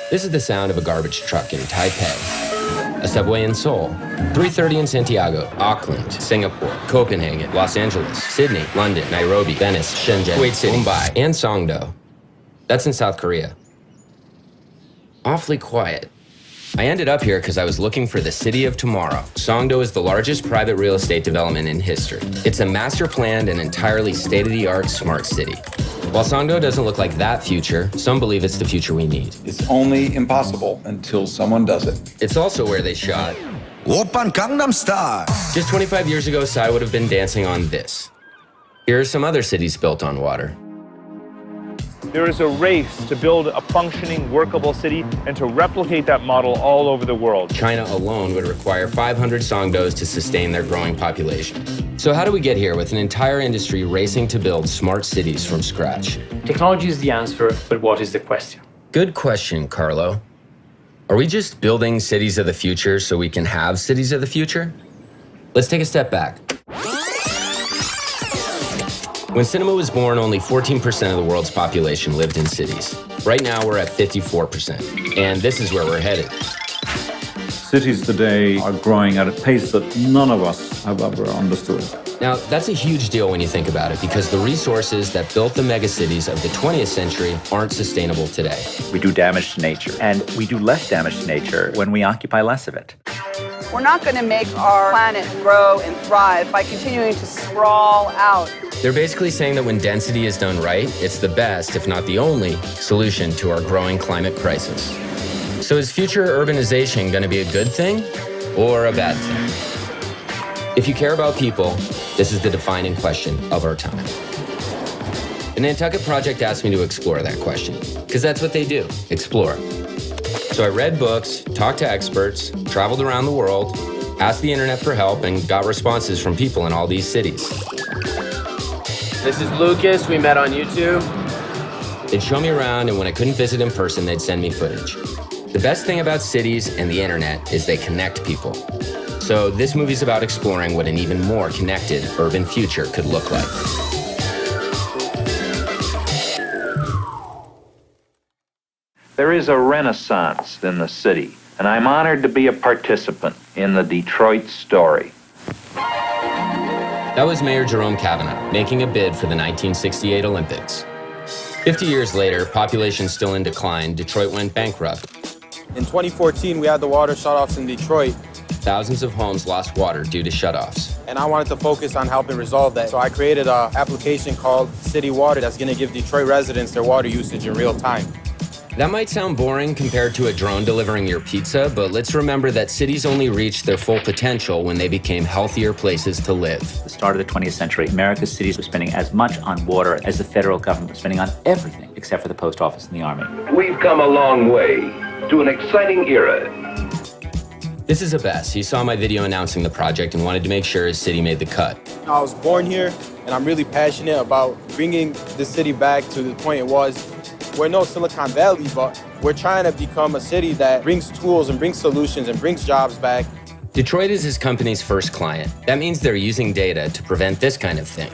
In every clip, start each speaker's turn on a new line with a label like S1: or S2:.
S1: This is the sound of a garbage truck in Taipei, a subway in Seoul, 3:30 in Santiago, Auckland, Singapore, Copenhagen, Los Angeles, Sydney, London, Nairobi, Venice, Shenzhen, Kuwait City, Mumbai, and Songdo. That's in South Korea. Awfully quiet. I ended up here because I was looking for the city of tomorrow. Songdo is the largest private real estate development in history. It's a master-planned and entirely state-of-the-art smart city. While Songdo doesn't look like that future, some believe it's the future we need.
S2: It's only impossible until someone does it.
S1: It's also where they shot
S3: Oppan Gangnam Style.
S1: Just 25 years ago, Psy would have been dancing on this. Here are some other cities built on water.
S4: There is a race to build a functioning, workable city and to replicate that model all over the world.
S1: China alone would require 500 Songdos to sustain their growing population. So how do we get here with an entire industry racing to build smart cities from scratch?
S5: Technology is the answer, but what is the question?
S1: Good question, Carlo. Are we just building cities of the future so we can have cities of the future? Let's take a step back. When cinema was born, only 14% of the world's population lived in cities. Right now, we're at 54%, and this is where we're headed.
S6: Cities today are growing at a pace that none of us have ever understood.
S1: Now, that's a huge deal when you think about it, because the resources that built the megacities of the 20th century aren't sustainable today.
S7: We do damage to nature, and we do less damage to nature when we occupy less of it.
S8: We're not going to make our planet grow and thrive by continuing to sprawl out.
S1: They're basically saying that when density is done right, it's the best, if not the only, solution to our growing climate crisis. So is future urbanization going to be a good thing or a bad thing? If you care about people, this is the defining question of our time. The Nantucket Project asked me to explore that question, because that's what they do, explore. So I read books, talked to experts, traveled around the world, asked the internet for help, and got responses from people in all these cities.
S5: This is Lucas, we met on YouTube.
S1: They'd show me around, and when I couldn't visit in person, they'd send me footage. The best thing about cities and the internet is they connect people. So this movie's about exploring what an even more connected urban future could look like.
S9: There is a renaissance in the city, and I'm honored to be a participant in the Detroit story.
S1: That was Mayor Jerome Kavanaugh making a bid for the 1968 Olympics. 50 years later, population still in decline, Detroit went bankrupt.
S10: In 2014, we had the water shutoffs in Detroit.
S1: Thousands of homes lost water due to shutoffs.
S10: And I wanted to focus on helping resolve that. So I created an application called City Water that's going to give Detroit residents their water usage in real time.
S1: That might sound boring compared to a drone delivering your pizza, but let's remember that cities only reached their full potential when they became healthier places to live.
S7: At the start of the 20th century, America's cities were spending as much on water as the federal government was spending on everything except for the post office and the army.
S11: We've come a long way to an exciting era.
S1: This is Abbas. He saw my video announcing the project and wanted to make sure his city made the cut.
S10: I was born here, and I'm really passionate about bringing the city back to the point it was. We're no Silicon Valley, but we're trying to become a city that brings tools and brings solutions and brings jobs back.
S1: Detroit is his company's first client. That means they're using data to prevent this kind of thing.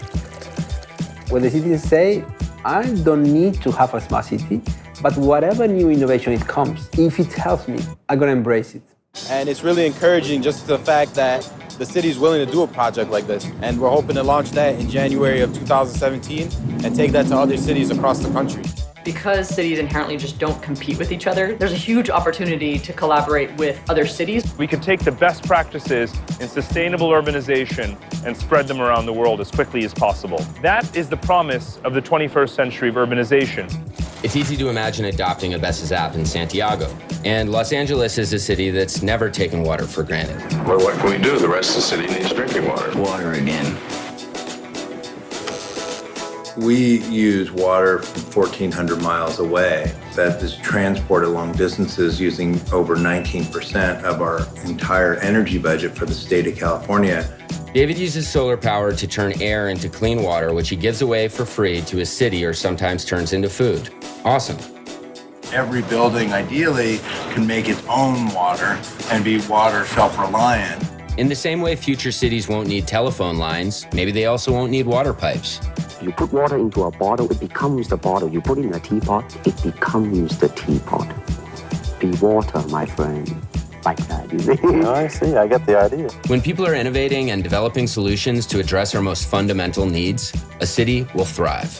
S12: What the citizens say, I don't need to have a smart city, but whatever new innovation it comes, if it helps me, I'm gonna embrace it.
S10: And it's really encouraging just the fact that the city is willing to do a project like this. And we're hoping to launch that in January of 2017 and take that to other cities across the country.
S13: Because cities inherently just don't compete with each other, there's a huge opportunity to collaborate with other cities.
S4: We can take the best practices in sustainable urbanization and spread them around the world as quickly as possible. That is the promise of the 21st century of urbanization.
S1: It's easy to imagine adopting Abbas's app in Santiago. And Los Angeles is a city that's never taken water for granted.
S11: Well, what can we do? The rest of the city needs drinking water.
S3: Water again.
S14: We use water from 1,400 miles away that is transported long distances using over 19% of our entire energy budget for the state of California.
S1: David uses solar power to turn air into clean water, which he gives away for free to his city or sometimes turns into food. Awesome.
S15: Every building, ideally, can make its own water and be water self-reliant.
S1: In the same way future cities won't need telephone lines, maybe they also won't need water pipes.
S16: You put water into a bottle, it becomes the bottle. You put it in a teapot, it becomes the teapot.
S12: be water, my friend. Like that, you see?
S16: I see. I get the idea.
S1: When people are innovating and developing solutions to address our most fundamental needs, a city will thrive.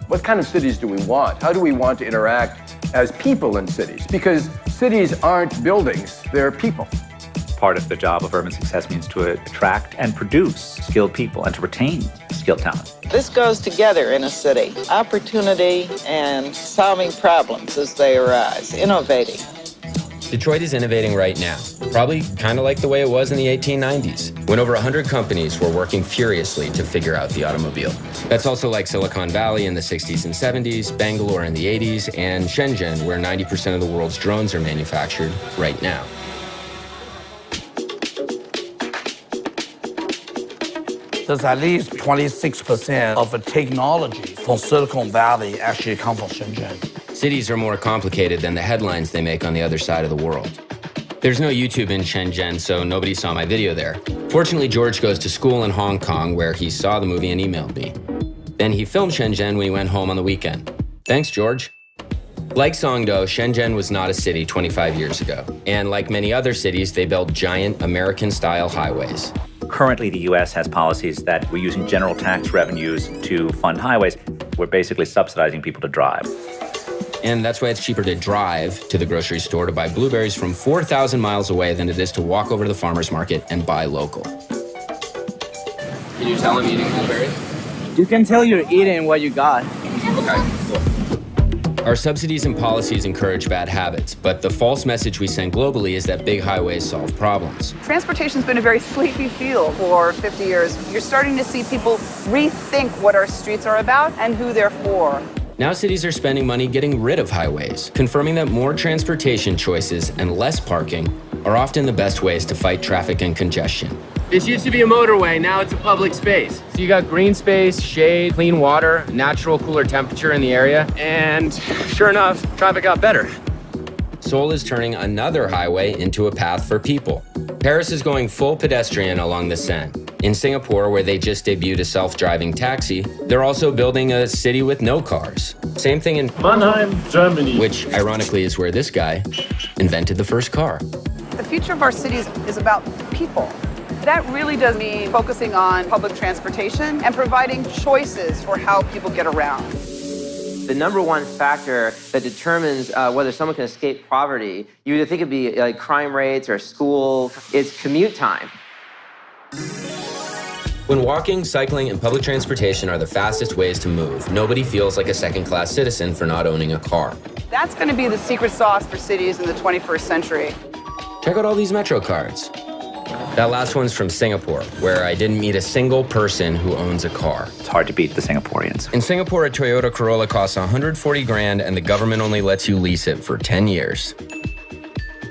S17: What kind of cities do we want? How do we want to interact as people in cities? Because cities aren't buildings, they're people.
S7: Part of the job of urban success means to attract and produce skilled people and to retain skilled talent.
S18: This goes together in a city. Opportunity and solving problems as they arise, innovating.
S1: Detroit is innovating right now, probably kind of like the way it was in the 1890s, when over 100 companies were working furiously to figure out the automobile. That's also like Silicon Valley in the 60s and 70s, Bangalore in the 80s, and Shenzhen, where 90% of the world's drones are manufactured right now.
S19: There's at least 26% of the technology from Silicon Valley actually come from Shenzhen.
S1: Cities are more complicated than the headlines they make on the other side of the world. There's no YouTube in Shenzhen, so nobody saw my video there. Fortunately, George goes to school in Hong Kong, where he saw the movie and emailed me. Then he filmed Shenzhen when he went home on the weekend. Thanks, George. Like Songdo, Shenzhen was not a city 25 years ago. And like many other cities, they built giant American-style highways.
S7: Currently, the U.S. has policies that we're using general tax revenues to fund highways. We're basically subsidizing people to drive.
S1: And that's why it's cheaper to drive to the grocery store to buy blueberries from 4,000 miles away than it is to walk over to the farmer's market and buy local.
S5: Can you tell I'm eating blueberries? You can tell you're eating what you got.
S1: Okay, cool. Our subsidies and policies encourage bad habits, but the false message we send globally is that big highways solve problems.
S8: Transportation's been a very sleepy field for 50 years. You're starting to see people rethink what our streets are about and who they're for.
S1: Now cities are spending money getting rid of highways, confirming that more transportation choices and less parking are often the best ways to fight traffic and congestion.
S5: This used to be a motorway, now it's a public space. So you got green space, shade, clean water, natural cooler temperature in the area, and sure enough, traffic got better.
S1: Seoul is turning another highway into a path for people. Paris is going full pedestrian along the Seine. In Singapore, where they just debuted a self-driving taxi, they're also building a city with no cars. Same thing in
S16: Mannheim, Germany.
S1: Which, ironically, is where this guy invented the first car.
S8: The future of our cities is about people. That really does mean focusing on public transportation and providing choices for how people get around.
S5: The number one factor that determines whether someone can escape poverty, you would think it'd be like crime rates or school, it's commute time.
S1: When walking, cycling, and public transportation are the fastest ways to move, nobody feels like a second-class citizen for not owning a car.
S8: That's going to be the secret sauce for cities in the 21st century.
S1: Check out all these Metro cards. That last one's from Singapore, where I didn't meet a single person who owns a car.
S7: It's hard to beat the Singaporeans.
S1: In Singapore, a Toyota Corolla costs 140 grand, and the government only lets you lease it for 10 years.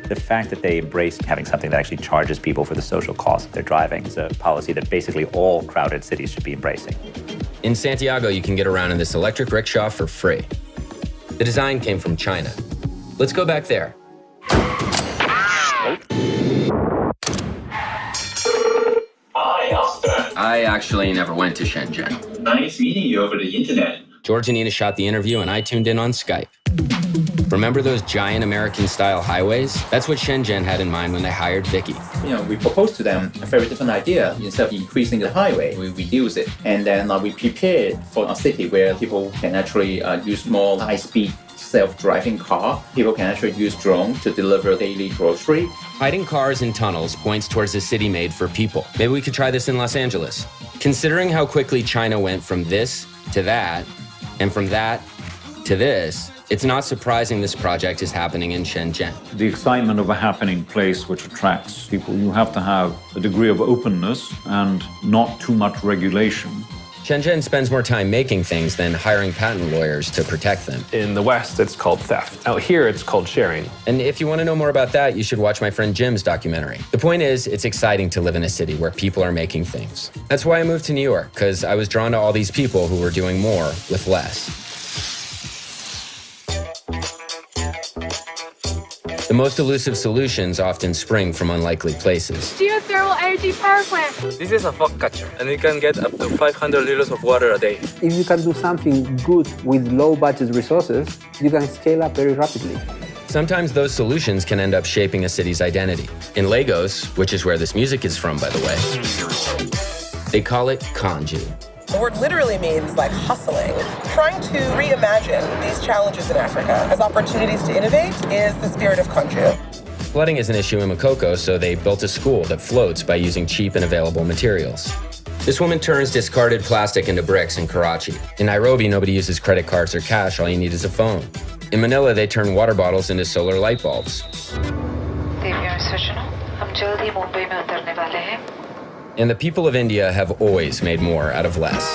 S7: The fact that they embraced having something that actually charges people for the social cost of their driving is a policy that basically all crowded cities should be embracing.
S1: In Santiago, you can get around in this electric rickshaw for free. The design came from China. Let's go back there.
S20: Hi, Oscar.
S1: I actually never went to Shenzhen.
S20: Nice meeting you over the internet.
S1: George and Nina shot the interview, and I tuned in on Skype. Remember those giant American-style highways? That's what Shenzhen had in mind when they hired Vicky.
S21: We proposed to them a very different idea. Instead of increasing the highway, we reduce it. And then we prepared for a city where people can actually use more high-speed self-driving car. People can actually use drones to deliver daily grocery.
S1: Hiding cars in tunnels points towards a city made for people. Maybe we could try this in Los Angeles. Considering how quickly China went from this to that, and from that to this, it's not surprising this project is happening in Shenzhen.
S6: The excitement of a happening place which attracts people, you have to have a degree of openness and not too much regulation.
S1: Shenzhen spends more time making things than hiring patent lawyers to protect them.
S22: In the West, it's called theft. Out here, it's called sharing.
S1: And if you want to know more about that, you should watch my friend Jim's documentary. The point is, it's exciting to live in a city where people are making things. That's why I moved to New York, because I was drawn to all these people who were doing more with less. The most elusive solutions often spring from unlikely places.
S23: Geothermal energy power plant.
S24: This is a fog catcher, and it can get up to 500 liters of water a day.
S12: If you can do something good with low budget resources, you can scale up very rapidly.
S1: Sometimes those solutions can end up shaping a city's identity. In Lagos, which is where this music is from, by the way, they call it Kanju.
S2: The word literally means like hustling. Trying to reimagine these challenges in Africa as opportunities to innovate is the spirit of Kanju.
S1: Flooding is an issue in Makoko, so they built a school that floats by using cheap and available materials. This woman turns discarded plastic into bricks in Karachi. In Nairobi, nobody uses credit cards or cash, all you need is a phone. In Manila, they turn water bottles into solar light bulbs. And the people of India have always made more out of less.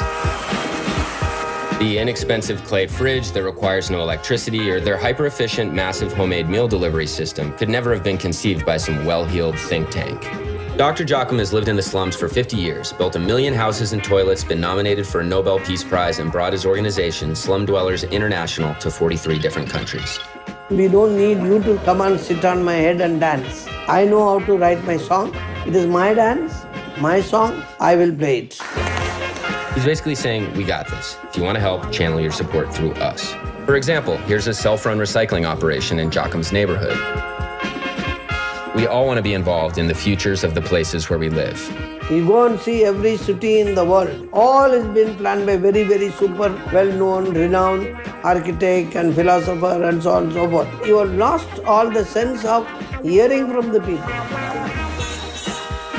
S1: The inexpensive clay fridge that requires no electricity or their hyper-efficient, massive homemade meal delivery system could never have been conceived by some well-heeled think tank. Dr. Jocham has lived in the slums for 50 years, built 1 million houses and toilets, been nominated for a Nobel Peace Prize, and brought his organization, Slum Dwellers International, to 43 different countries.
S9: We don't need you to come and sit on my head and dance. I know how to write my song. It is my dance, my song, I will play it.
S1: He's basically saying, we got this. If you want to help, channel your support through us. For example, here's a self-run recycling operation in Jocham's neighborhood. We all want to be involved in the futures of the places where we live.
S9: You go and see every city in the world. All has been planned by very, very super well-known, renowned architect and philosopher and so on and so forth. You have lost all the sense of hearing from the people.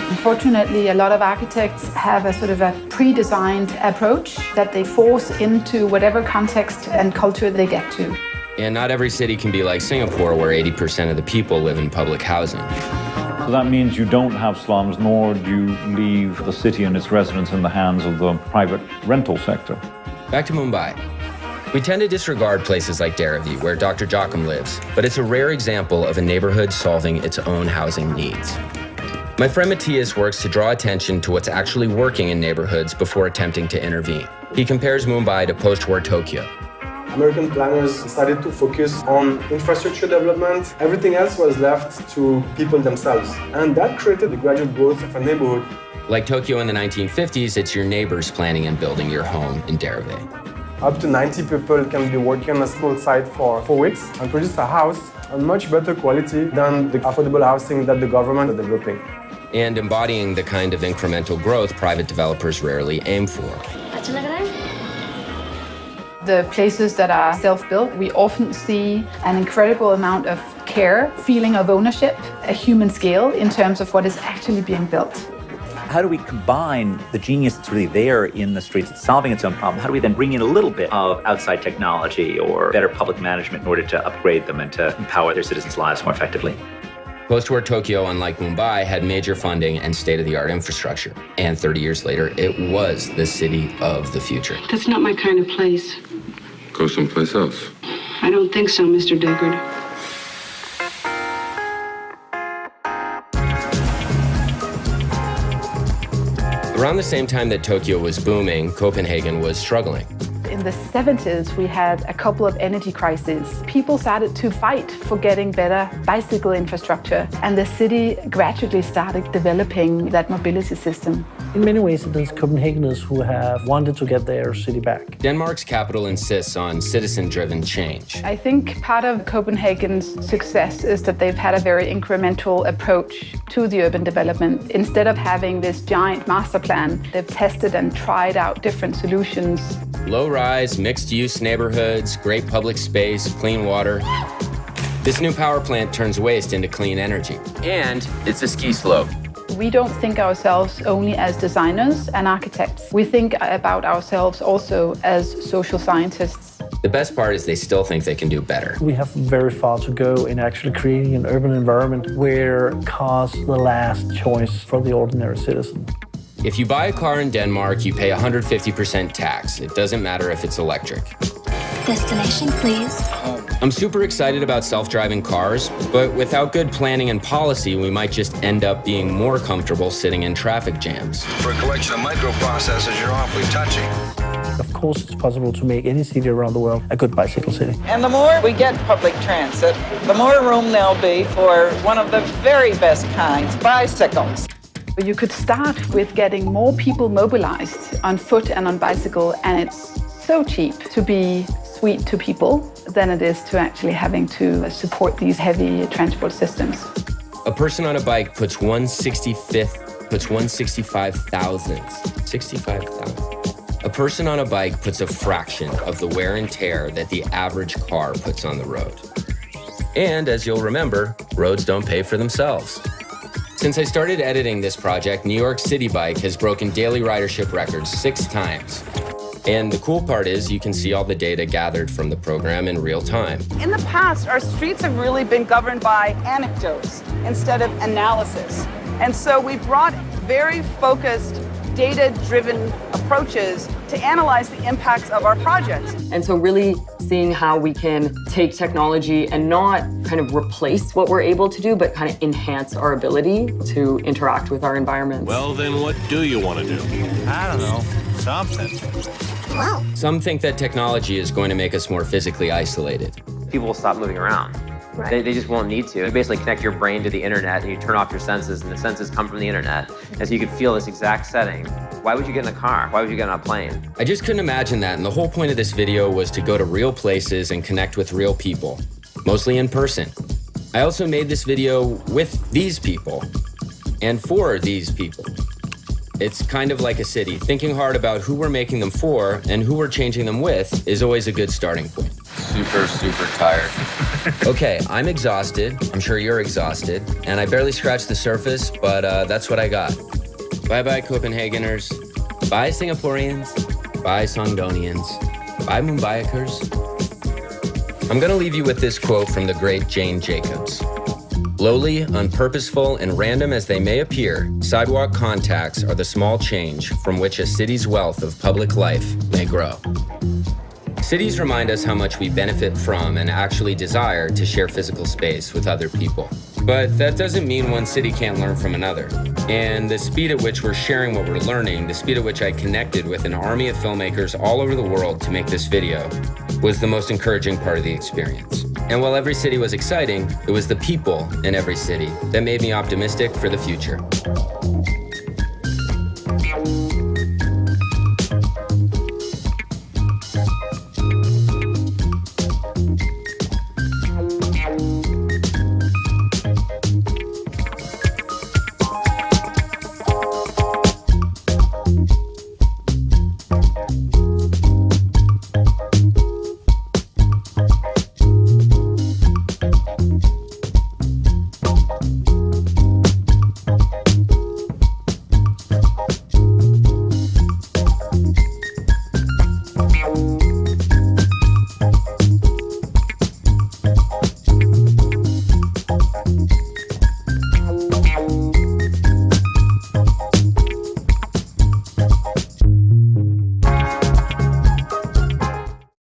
S10: Unfortunately, a lot of architects have a sort of a pre-designed approach that they force into whatever context and culture they get to.
S1: And not every city can be like Singapore, where 80% of the people live in public housing.
S6: So that means you don't have slums, nor do you leave the city and its residents in the hands of the private rental sector.
S1: Back to Mumbai. We tend to disregard places like Dharavi, where Dr. Jocham lives, but it's a rare example of a neighborhood solving its own housing needs. My friend Matthias works to draw attention to what's actually working in neighborhoods before attempting to intervene. He compares Mumbai to post-war Tokyo.
S13: American planners started to focus on infrastructure development. Everything else was left to people themselves. And that created the gradual growth of a neighborhood.
S1: Like Tokyo in the 1950s, it's your neighbors planning and building your home in Dharavi.
S13: Up to 90 people can be working on a school site for 4 weeks and produce a house on much better quality than the affordable housing that the government is developing.
S1: And embodying the kind of incremental growth private developers rarely aim for.
S10: The places that are self-built, we often see an incredible amount of care, feeling of ownership, a human scale in terms of what is actually being built.
S7: How do we combine the genius that's really there in the streets, it's solving its own problem? How do we then bring in a little bit of outside technology or better public management in order to upgrade them and to empower their citizens' lives more effectively?
S1: Post-war Tokyo, unlike Mumbai, had major funding and state-of-the-art infrastructure. And 30 years later, it was the city of the future.
S25: That's not my kind of place.
S26: Go someplace else.
S25: I don't think so, Mr. Deckard.
S1: Around the same time that Tokyo was booming, Copenhagen was struggling.
S10: In the 70s, we had a couple of energy crises. People started to fight for getting better bicycle infrastructure, and the city gradually started developing that mobility system.
S27: In many ways, it is Copenhageners who have wanted to get their city back.
S1: Denmark's capital insists on citizen-driven change.
S10: I think part of Copenhagen's success is that they've had a very incremental approach to the urban development. Instead of having this giant master plan, they've tested and tried out different solutions.
S1: Low-rise, mixed-use neighborhoods, great public space, clean water. This new power plant turns waste into clean energy. And it's a ski slope.
S10: We don't think ourselves only as designers and architects. We think about ourselves also as social scientists.
S1: The best part is they still think they can do better.
S27: We have very far to go in actually creating an urban environment where cars are the last choice for the ordinary citizen.
S1: If you buy a car in Denmark, you pay 150% tax. It doesn't matter if it's electric.
S28: Destination, please.
S1: I'm super excited about self-driving cars, but without good planning and policy, we might just end up being more comfortable sitting in traffic jams.
S3: For a collection of microprocessors, you're awfully touchy.
S27: Of course, it's possible to make any city around the world a good bicycle city.
S18: And the more we get public transit, the more room there'll be for one of the very best kinds, bicycles.
S10: You could start with getting more people mobilized on foot and on bicycle, and it's so cheap to be sweet to people than it is to actually having to support these heavy transport systems.
S1: A person on a bike puts 65,000. A person on a bike puts a fraction of the wear and tear that the average car puts on the road. And as you'll remember, roads don't pay for themselves. Since I started editing this project, New York City Bike has broken daily ridership records 6 times. And the cool part is you can see all the data gathered from the program in real time.
S8: In the past, our streets have really been governed by anecdotes instead of analysis. And so we brought very focused, data-driven approaches to analyze the impacts of our projects.
S4: And so really seeing how we can take technology and not kind of replace what we're able to do, but kind of enhance our ability to interact with our environment.
S5: Well, then what do you want to do?
S11: I don't know, something.
S1: Wow. Some think that technology is going to make us more physically isolated.
S14: People will stop moving around. Right. They just won't need to. You basically connect your brain to the internet and you turn off your senses, and the senses come from the internet. And so you can feel this exact setting. Why would you get in a car? Why would you get on a plane?
S1: I just couldn't imagine that, and the whole point of this video was to go to real places and connect with real people, mostly in person. I also made this video with these people and for these people. It's kind of like a city. Thinking hard about who we're making them for and who we're changing them with is always a good starting point.
S15: Super tired.
S1: Okay, I'm exhausted. I'm sure you're exhausted. And I barely scratched the surface, but that's what I got. Bye-bye, Copenhageners. Bye, Singaporeans. Bye, Songdonians. Bye, Mumbaiakers. I'm gonna leave you with this quote from the great Jane Jacobs. Lowly, unpurposeful, and random as they may appear, sidewalk contacts are the small change from which a city's wealth of public life may grow. Cities remind us how much we benefit from and actually desire to share physical space with other people. But that doesn't mean one city can't learn from another. And the speed at which we're sharing what we're learning, the speed at which I connected with an army of filmmakers all over the world to make this video, was the most encouraging part of the experience. And while every city was exciting, it was the people in every city that made me optimistic for the future.